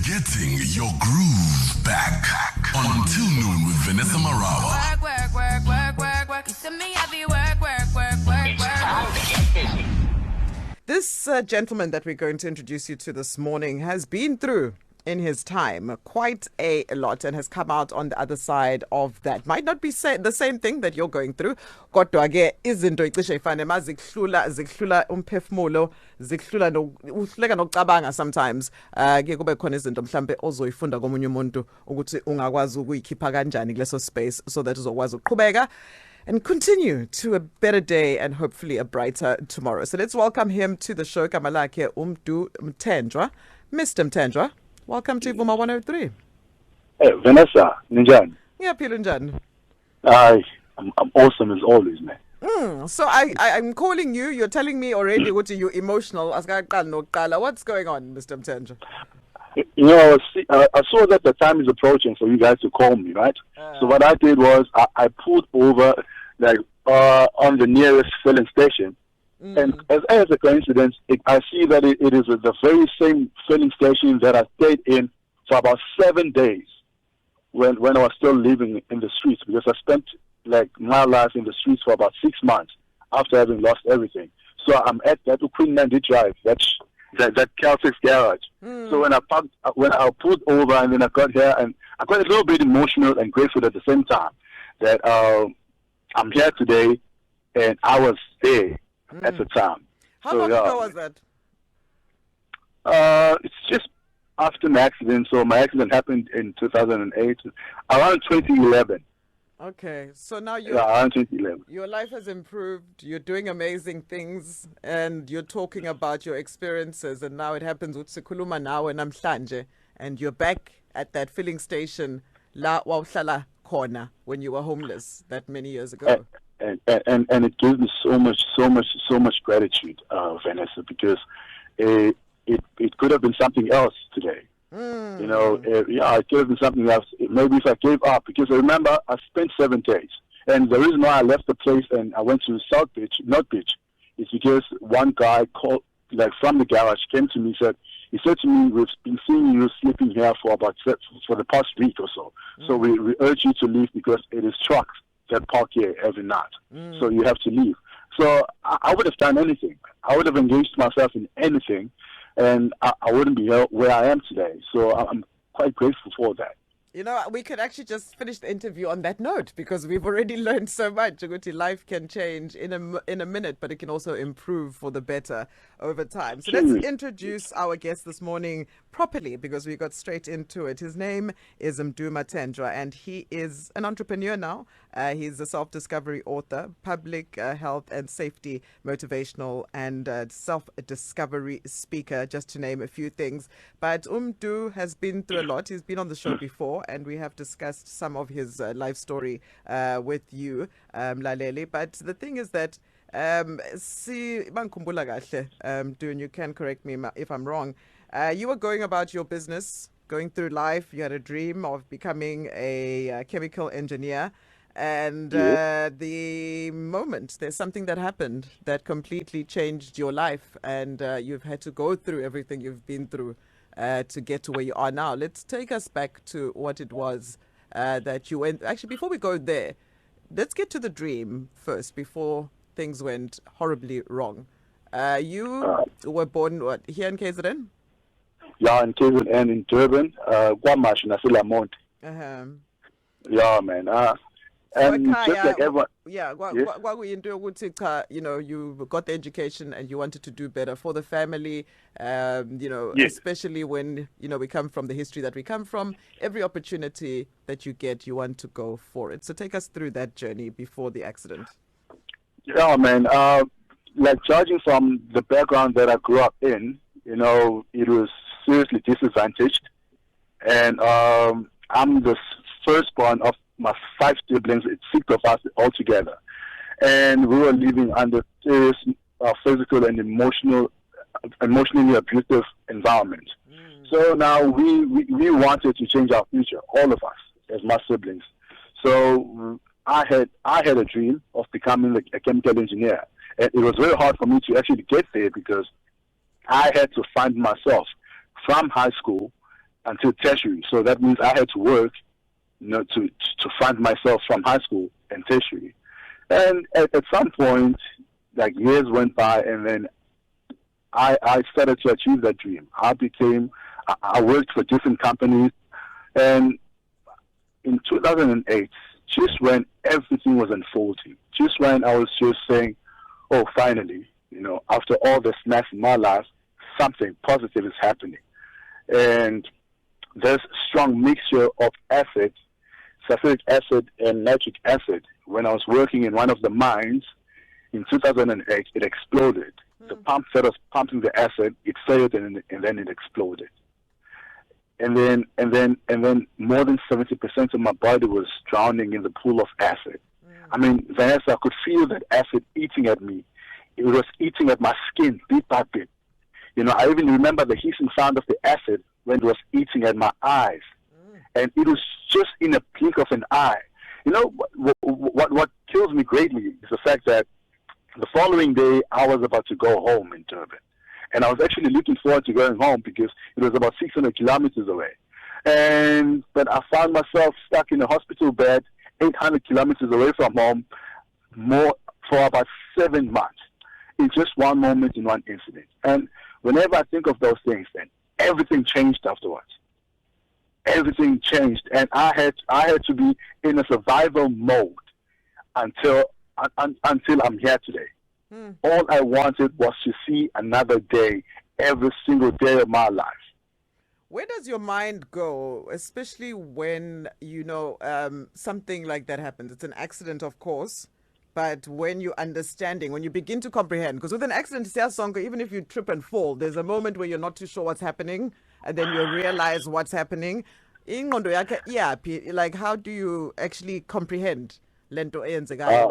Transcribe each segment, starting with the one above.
Getting your groove back until noon with Vanessa Marawa. Work. You see me heavy work. This gentleman that we're going to introduce you to this morning has been through in his time quite a lot and has come out on the other side of that. Might not be the same thing that you're going through. Kodwa ke izinto icishe ifane mazihlula umphefumulo, zihlula uhleka nokucabanga sometimes. Ke kube khona izinto mhlambe ozoyifunda komunye umuntu ukuthi ungakwazi ukuyikhipha kanjani kuleso space so that uzokwazi ukuqhubeka and continue to a better day and hopefully a brighter tomorrow. So let's welcome him to the show. Kamalake Mdu Mathenjwa. Mr. Mathenjwa, welcome to Vuma 103. Hey, Vanessa, ninjani? Ngiyaphila njani? I'm awesome as always, man. So I'm calling you. You're telling me already what you're emotional. What's going on, Mr. Mathenjwa? You know, I saw that the time is approaching for you guys to call me, right? So what I did was I pulled over on the nearest filling station. And as a coincidence, I see that it is the very same filling station that I stayed in for about 7 days when I was still living in the streets, because I spent my life in the streets for about 6 months after having lost everything. So I'm at that Queen Nandi Drive, that Celtics garage. So when I pulled over and then I got here, and I got a little bit emotional and grateful at the same time that I'm here today and I was there at the time. How long ago was that? It's just after my accident. So my accident happened in 2008, around 2011. Okay, so now around 2011. Your life has improved, you're doing amazing things, and you're talking about your experiences, and now it happens with Sikuluma now and Namhlanje, and you're back at that filling station La Wawhlala Corner when you were homeless that many years ago. And it gives me so much gratitude, Vanessa, because it could have been something else today. You know, it could have been something else. Maybe if I gave up, because I remember I spent 7 days, and the reason why I left the place and I went to South Beach, North Beach, is because one guy called, from the garage, came to me, he said to me, "We've been seeing you sleeping here for the past week or so. So we urge you to leave because it is trucks that park here every night. So you have to leave." So I would have done anything. I would have engaged myself in anything, and I wouldn't be here where I am today. So I'm quite grateful for that. You know, we could actually just finish the interview on that note, because we've already learned so much. Life can change in a minute, but it can also improve for the better over time. So let's introduce our guest this morning properly, because we got straight into it. His name is Mdu Mathenjwa, and he is an entrepreneur now. He's a self-discovery author, public health and safety motivational and self-discovery speaker, just to name a few things. But Mdu has been through a lot. He's been on the show before, and we have discussed some of his life story with you, Lalele. But the thing is that, Mdu, and you can correct me if I'm wrong, you were going about your business, going through life. You had a dream of becoming a chemical engineer. And the moment there's something that happened that completely changed your life, and you've had to go through everything you've been through to get to where you are now. Let's take us back to what it was that you went. Actually, before we go there, let's get to the dream first before things went horribly wrong. You were born here in KZN? Yeah, in KZN, in Durban, Guamash, Nasilamont. Yeah, man. And just like everyone, you know, you got the education and you wanted to do better for the family, especially when, we come from the history that we come from. Every opportunity that you get, you want to go for it. So take us through that journey before the accident. Yeah, man. Judging from the background that I grew up in, it was seriously disadvantaged. And I'm the firstborn of my 5 siblings. It's 6 of us all together, and we were living under serious physical and emotionally abusive environment. So now we wanted to change our future, all of us as my siblings. So I had a dream of becoming a chemical engineer, and it was very hard for me to actually get there because I had to find myself from high school until tertiary. So that means I had to work, to fund myself from high school and tertiary. And at some point, like years went by, and then I started to achieve that dream. I worked for different companies, and in 2008, just when everything was unfolding, just when I was just saying, oh, finally, after all this mess in my life, something positive is happening. And there's a strong mixture of acid, sulfuric acid and nitric acid. When I was working in one of the mines in 2008, it exploded. The pump that was pumping the acid, it failed, and then it exploded. And then more than 70% of my body was drowning in the pool of acid. I mean, Vanessa, I could feel that acid eating at me. It was eating at my skin bit by bit. I even remember the hissing sound of the acid when it was eating at my eyes. And it was just in a blink of an eye. What kills me greatly is the fact that the following day I was about to go home in Durban. And I was actually looking forward to going home because it was about 600 kilometers away. But I found myself stuck in a hospital bed 800 kilometers away from home for about 7 months in just one moment, in one incident. And whenever I think of those things, then everything changed afterwards. Everything changed, and I had to be in a survival mode until I'm here today. All I wanted was to see another day, every single day of my life. Where does your mind go, especially when something like that happens? It's an accident, of course, but when you're understanding, when you begin to comprehend, because with an accident, even if you trip and fall, there's a moment where you're not too sure what's happening, and then you realize what's happening. Like, how do you actually comprehend lento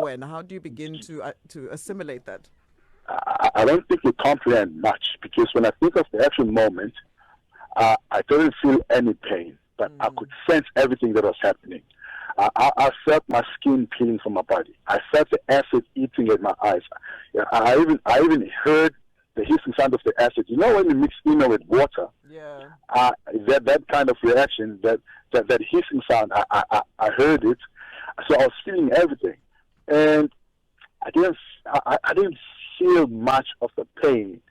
when? How do you begin to assimilate that? I don't think you comprehend much, because when I think of the actual moment, I didn't feel any pain, but I could sense everything that was happening. I felt my skin peeling from my body. I felt the acid eating at my eyes. I even heard the hissing sound of the acid. When you mix with water, that kind of reaction, that hissing sound, I heard it. So I was feeling everything, and I didn't feel much of the pain,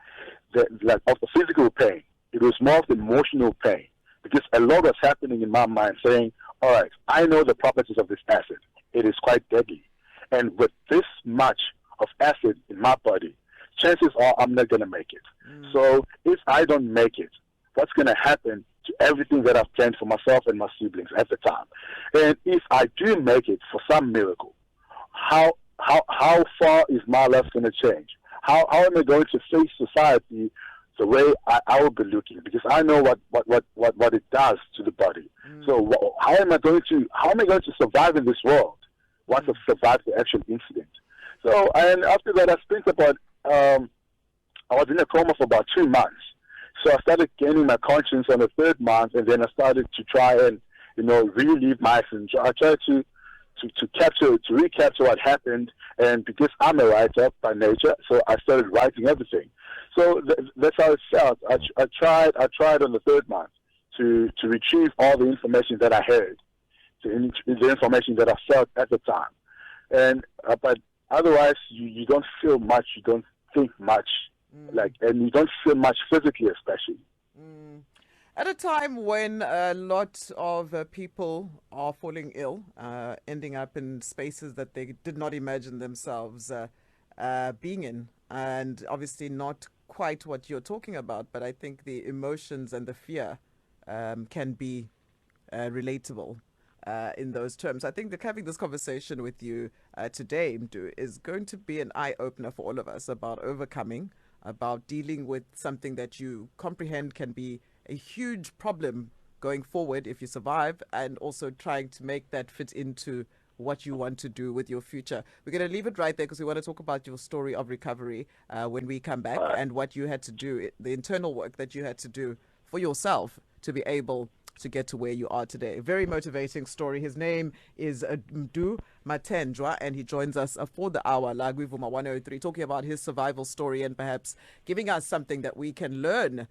of the physical pain. It was more of the emotional pain, because a lot was happening in my mind, saying, all right, I know the properties of this acid. It is quite deadly. And with this much of acid in my body, chances are I'm not going to make it. So if I don't make it, what's going to happen to everything that I've planned for myself and my siblings at the time? And if I do make it for some miracle, how far is my life going to change? How am I going to face society the way I will be looking? Because I know what it does to the body. So how am I going to survive in this world once I've survived the actual incident? So, and after that, I spent about I was in a coma for about 2 months. So I started gaining my conscience on the 3rd month, and then I started to try and relive my sins. I tried to recapture what happened, and because I'm a writer by nature, so I started writing everything. So that's how it felt. I tried on the 3rd month to retrieve all the information that I heard, the information that I felt at the time, but otherwise you don't feel much, you don't think much, and you don't feel much physically, especially. At a time when a lot of people are falling ill, ending up in spaces that they did not imagine themselves being in, and obviously not quite what you're talking about, but I think the emotions and the fear can be relatable in those terms. I think that having this conversation with you today, Mdu, is going to be an eye-opener for all of us about overcoming, about dealing with something that you comprehend can be a huge problem going forward if you survive, and also trying to make that fit into what you want to do with your future. We're going to leave it right there because we want to talk about your story of recovery when we come back, and what you had to do, the internal work that you had to do for yourself to be able to get to where you are today. Very motivating story. His name is Mdu Mathenjwa, and he joins us for the hour, Vuma 103, talking about his survival story and perhaps giving us something that we can learn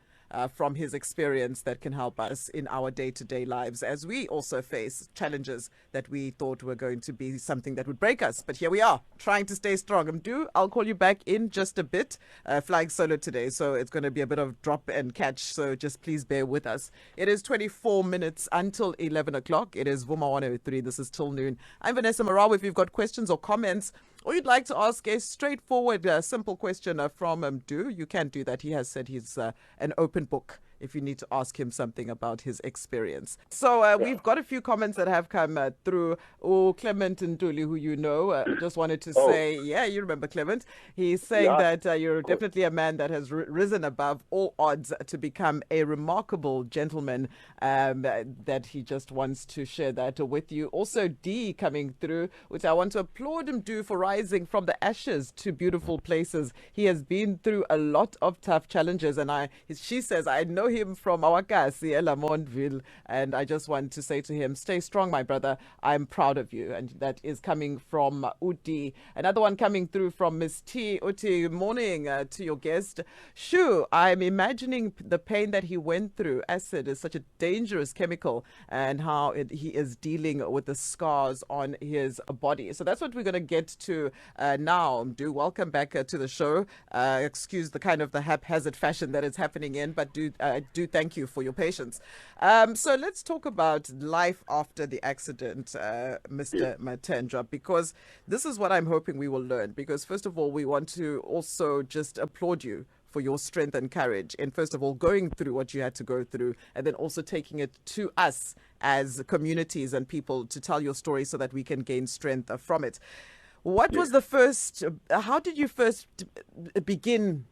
from his experience that can help us in our day-to-day lives as we also face challenges that we thought were going to be something that would break us. But here we are, trying to stay strong. Mdu, I'll call you back in just a bit. Flying solo today, so it's going to be a bit of drop and catch. So just please bear with us. It is 24 minutes until 11 o'clock. It is Vuma 103. This is Till Noon. I'm Vanessa Morale. If you've got questions or comments, or you'd like to ask a straightforward, simple question from Mdu, you can do that. He has said he's an open book if you need to ask him something about his experience. So we've got a few comments that have come through. Oh, Clement Nduli, who you know, just wanted to say, yeah, you remember Clement. He's saying that you're definitely a man that has risen above all odds to become a remarkable gentleman, that he just wants to share that with you. Also, D coming through, which I want to applaud him for rising from the ashes to beautiful places. He has been through a lot of tough challenges, and she says, I know him from our Kasi, Elamontville, and I just want to say to him, stay strong, my brother. I'm proud of you. And that is coming from Uti. Another one coming through from Miss T. Uti, morning to your guest. Shoo, I'm imagining the pain that he went through. Acid is such a dangerous chemical, and how he is dealing with the scars on his body. So that's what we're going to get to now. Do welcome back to the show. Excuse the kind of the haphazard fashion that is happening in, but do thank you for your patience. So let's talk about life after the accident, Mr. Mathenjwa, because this is what I'm hoping we will learn. Because first of all, we want to also just applaud you for your strength and courage, and first of all, going through what you had to go through, and then also taking it to us as communities and people to tell your story so that we can gain strength from it. What was the first, how did you first begin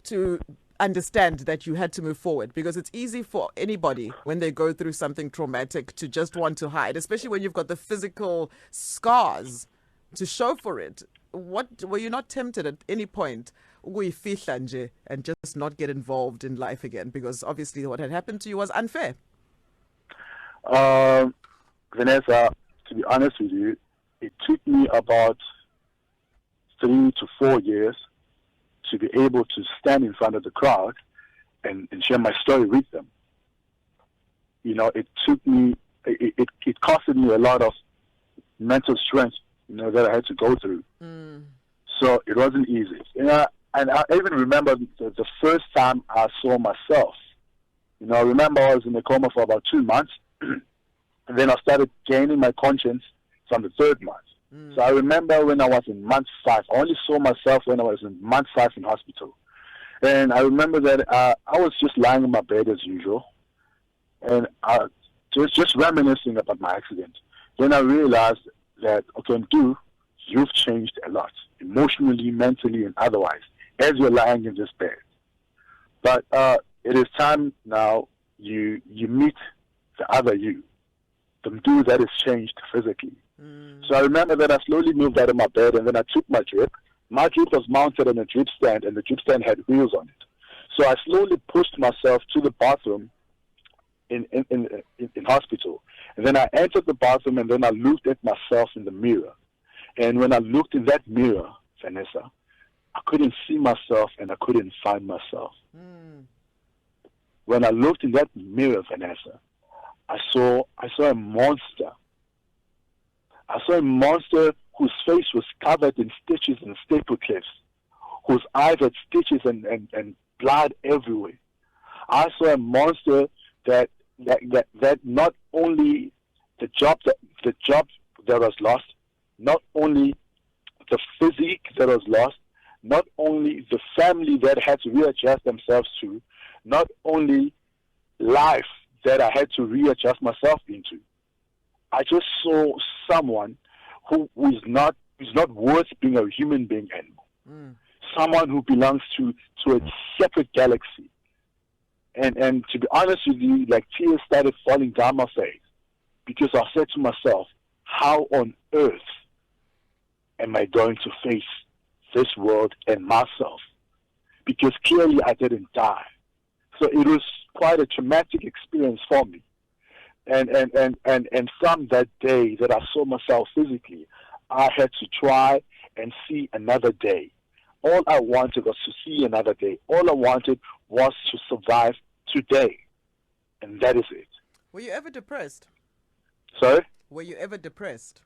to understand that you had to move forward? Because it's easy for anybody when they go through something traumatic to just want to hide, especially when you've got the physical scars to show for it. What were you not tempted at any point and just not get involved in life again? Because obviously what had happened to you was unfair. Vanessa, to be honest with you, it took me about 3 to 4 years to be able to stand in front of the crowd and share my story with them. You know, it took me, it costed me a lot of mental strength, you know, that I had to go through. So it wasn't easy. You know, and I even remember the first time I saw myself. You know, I remember I was in a coma for about 2 months, and then I started gaining my conscience from the 3rd month. So I remember when I was in month 5, I only saw myself when I was in month 5 in hospital. And I remember that I was just lying in my bed as usual, and I just reminiscing about my accident. Then I realized that, okay, Mdu, you've changed a lot, emotionally, mentally, and otherwise, as you're lying in this bed. But it is time now you meet the other you, the Mdu that has changed physically. So I remember that I slowly moved out of my bed, and then I took my drip. My drip was mounted on a drip stand, and the drip stand had wheels on it. So I slowly pushed myself to the bathroom in hospital. And then I entered the bathroom, and then I looked at myself in the mirror. And when I looked in that mirror, Vanessa, I couldn't see myself, and I couldn't find myself. When I looked in that mirror, Vanessa, I saw a monster. I saw a monster whose face was covered in stitches and staple clips, whose eyes had stitches and blood everywhere. I saw a monster that not only the job that was lost, not only the physique that was lost, not only the family that had to readjust themselves to, not only life that I had to readjust myself into. I just saw someone who is not worth being a human being anymore. Someone who belongs to a separate galaxy. And to be honest with you, like, tears started falling down my face, because I said to myself, how on earth am I going to face this world and myself? Because clearly I didn't die. So it was quite a traumatic experience for me. And from that day that I saw myself physically, I had to try and see another day. All I wanted was to see another day. All I wanted was to survive today, and that is it. Were you ever depressed? Sorry? Were you ever depressed?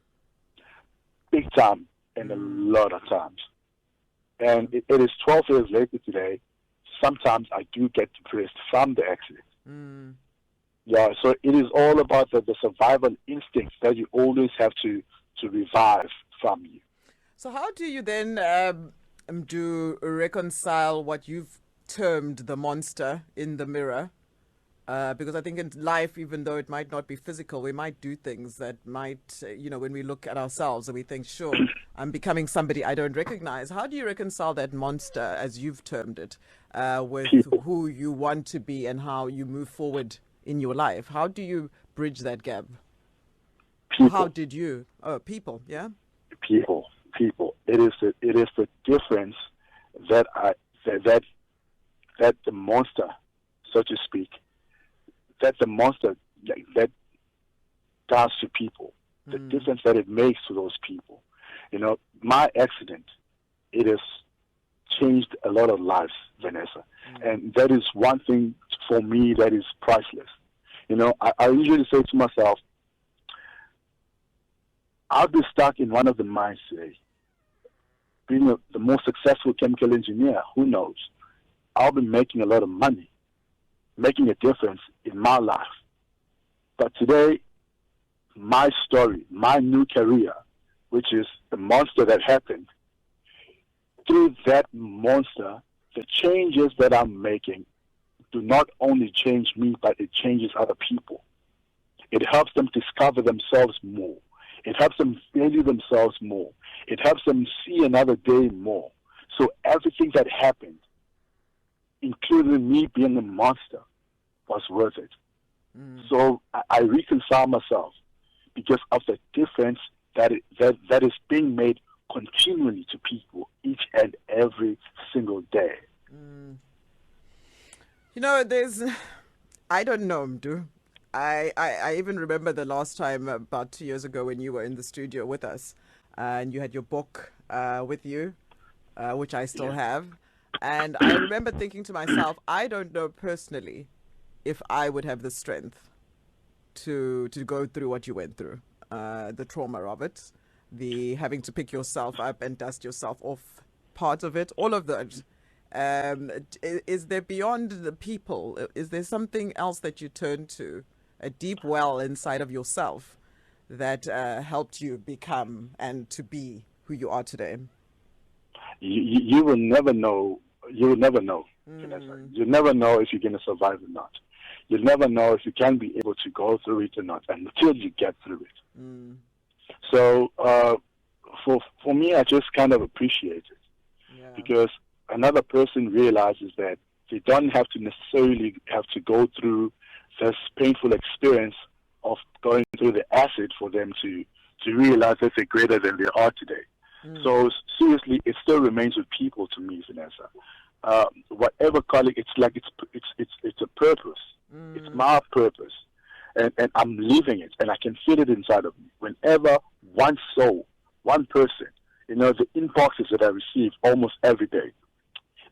Big time, and a lot of times. And it is 12 years later today. Sometimes I do get depressed from the accident. Yeah, so it is all about the survival instincts that you always have to revive from you. So how do you then reconcile what you've termed the monster in the mirror? Because I think in life, even though it might not be physical, we might do things that might, when we look at ourselves and we think, sure, I'm becoming somebody I don't recognize. How do you reconcile that monster, as you've termed it, with who you want to be and how you move forward in your life? How do you bridge that gap? People. How did you? Oh, people, yeah? People. It is the difference that the monster, so to speak, that the monster that does to people, the difference that it makes to those people. My accident, it has changed a lot of lives, Vanessa. And that is one thing for me that is priceless. I usually say to myself, I'll be stuck in one of the mines today. Being the most successful chemical engineer, who knows? I'll be making a lot of money, making a difference in my life. But today, my story, my new career, which is the monster that happened, through that monster, the changes that I'm making do not only change me, but it changes other people. It helps them discover themselves more. It helps them value themselves more. It helps them see another day more. So everything that happened, including me being a monster, was worth it. So I reconcile myself because of the difference that is being made continually to people each and every single day. I don't know, Mdu. I even remember the last time about 2 years ago when you were in the studio with us and you had your book with you, which I still have. And I remember thinking to myself, I don't know personally if I would have the strength to go through what you went through, the trauma of it, the having to pick yourself up and dust yourself off, part of it, all of that. Is there beyond the people? Is there something else that you turn to, a deep well inside of yourself that helped you become and to be who you are today? You will never know. You will never know. You'll never know if you're going to survive or not. You'll never know if you can be able to go through it or not until you get through it. So for me, I just kind of appreciate it because another person realizes that they don't have to necessarily have to go through this painful experience of going through the acid for them to realize that they're greater than they are today. So seriously, it still remains with people to me, Vanessa. Whatever colleague, it's like it's a purpose. It's my purpose, and I'm living it, and I can feel it inside of me. Whenever one soul, one person, the inboxes that I receive almost every day,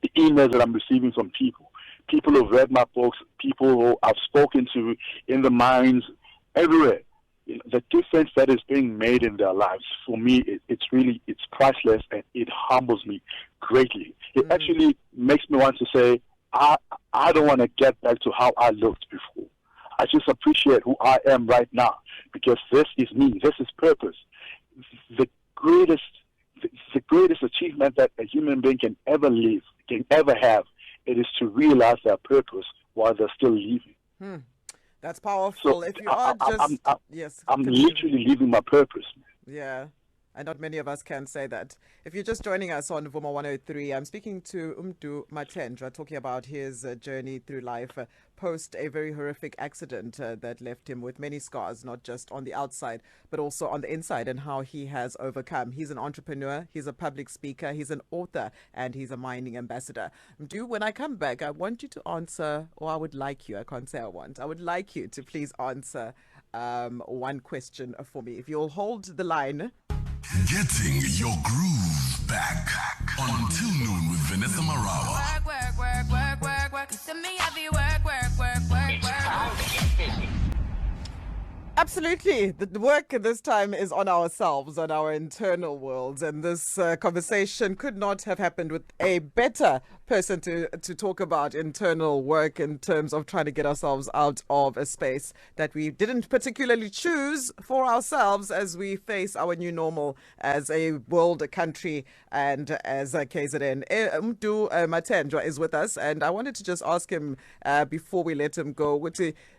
the emails that I'm receiving from people who've read my books, people who I've spoken to in the mines, everywhere. The difference that is being made in their lives, for me, it's priceless, and it humbles me greatly. It actually makes me want to say, I don't want to get back to how I looked before. I just appreciate who I am right now because this is me. This is purpose. The greatest achievement that a human being can ever live, can ever have, it is to realize their purpose while they're still living. That's powerful. So if you are just I'm literally living my purpose. Yeah. And not many of us can say that. If you're just joining us on Vuma 103, I'm speaking to Mdu Mathenjwa, talking about his journey through life post a very horrific accident that left him with many scars, not just on the outside, but also on the inside, and how he has overcome. He's an entrepreneur, he's a public speaker, he's an author, and he's a mining ambassador. Mdu, when I come back, I want you to answer, or I would like you, I can't say I want, I would like you to please answer one question for me. If you'll hold the line. Getting your groove back on Till Noon with Vanessa Marawa. Work, work, work, work, work, work. You see me, I be work, work, work. Absolutely. The work this time is on ourselves, on our internal worlds. And this conversation could not have happened with a better person to talk about internal work in terms of trying to get ourselves out of a space that we didn't particularly choose for ourselves as we face our new normal as a world, a country, and as a KZN. Mdu Mathenjwa is with us. And I wanted to just ask him before we let him go,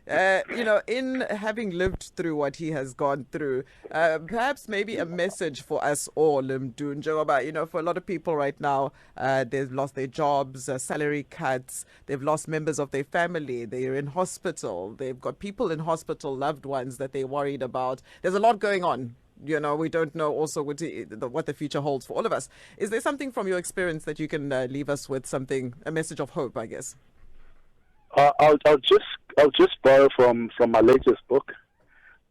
in having lived through what he has gone through, perhaps maybe a message for us all, Mdu, for a lot of people right now, they've lost their jobs, salary cuts, they've lost members of their family, they're in hospital, they've got people in hospital, loved ones that they're worried about. There's a lot going on. We don't know also what the future holds for all of us. Is there something from your experience that you can leave us with, a message of hope, I guess? I'll just borrow from my latest book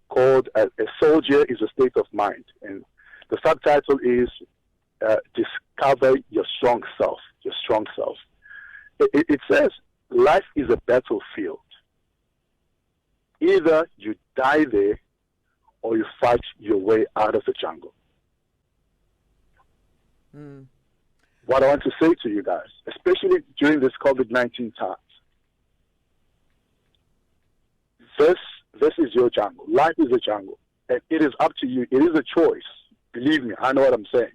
called "A Soldier is a State of Mind," and the subtitle is "Discover Your Strong Self." Your strong self. It says life is a battlefield. Either you die there, or you fight your way out of the jungle. What I want to say to you guys, especially during this COVID-19 times. This is your jungle. Life is a jungle. And it is up to you. It is a choice. Believe me, I know what I'm saying.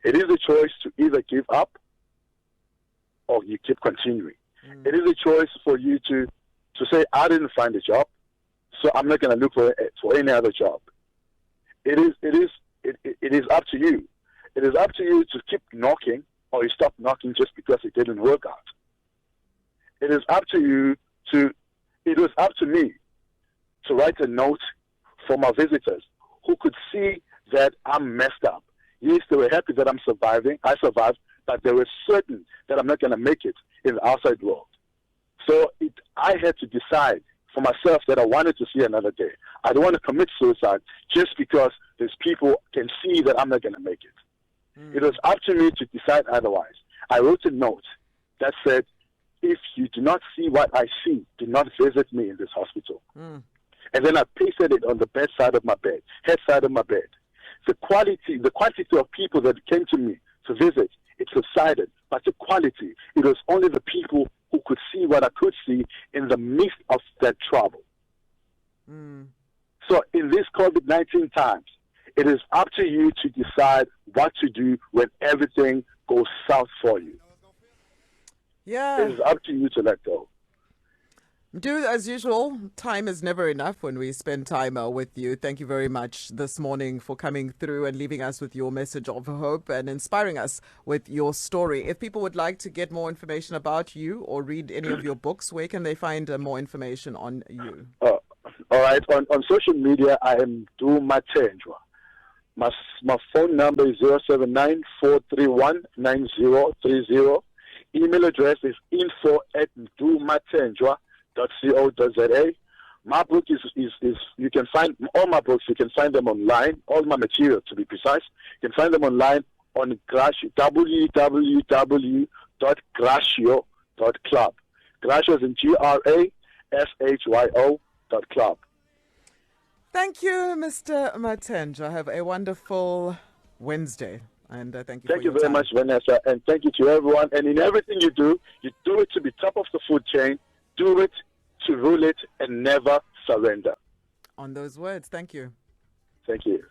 It is a choice to either give up or you keep continuing. It is a choice for you to say, I didn't find a job, so I'm not going to look for any other job. It is up to you. It is up to you to keep knocking or you stop knocking just because it didn't work out. It is up to you it was up to me to write a note for my visitors who could see that I'm messed up. Yes, they were happy that I'm surviving. I survived, but they were certain that I'm not going to make it in the outside world. So I had to decide for myself that I wanted to see another day. I don't want to commit suicide just because these people can see that I'm not going to make it. It was up to me to decide otherwise. I wrote a note that said, if you do not see what I see, do not visit me in this hospital. And then I pasted it on the bedside of my bed, head side of my bed. The quantity of people that came to me to visit, it subsided. But the quality, it was only the people who could see what I could see in the midst of that trouble. So in these COVID-19 times, it is up to you to decide what to do when everything goes south for you. Yeah. It is up to you to let go. Mdu, as usual, time is never enough when we spend time with you. Thank you very much this morning for coming through and leaving us with your message of hope and inspiring us with your story. If people would like to get more information about you or read any of your books, where can they find more information on you? All right. On social media, I am Mdu Mathenjwa. My phone number is 079-431-9030. Email address is info@mdumathenjwa.co.za. My book is you can find all my books. You can find them online. All my material, to be precise, you can find them online on www.grashyo.club. Grashyo is in GRASHYO.club. Thank you, Mr. Mathenjwa. Have a wonderful Wednesday. And thank you. Thank you very much, Vanessa, and thank you to everyone. And in everything you do it to be top of the food chain. Do it to rule it and never surrender. On those words, thank you. Thank you.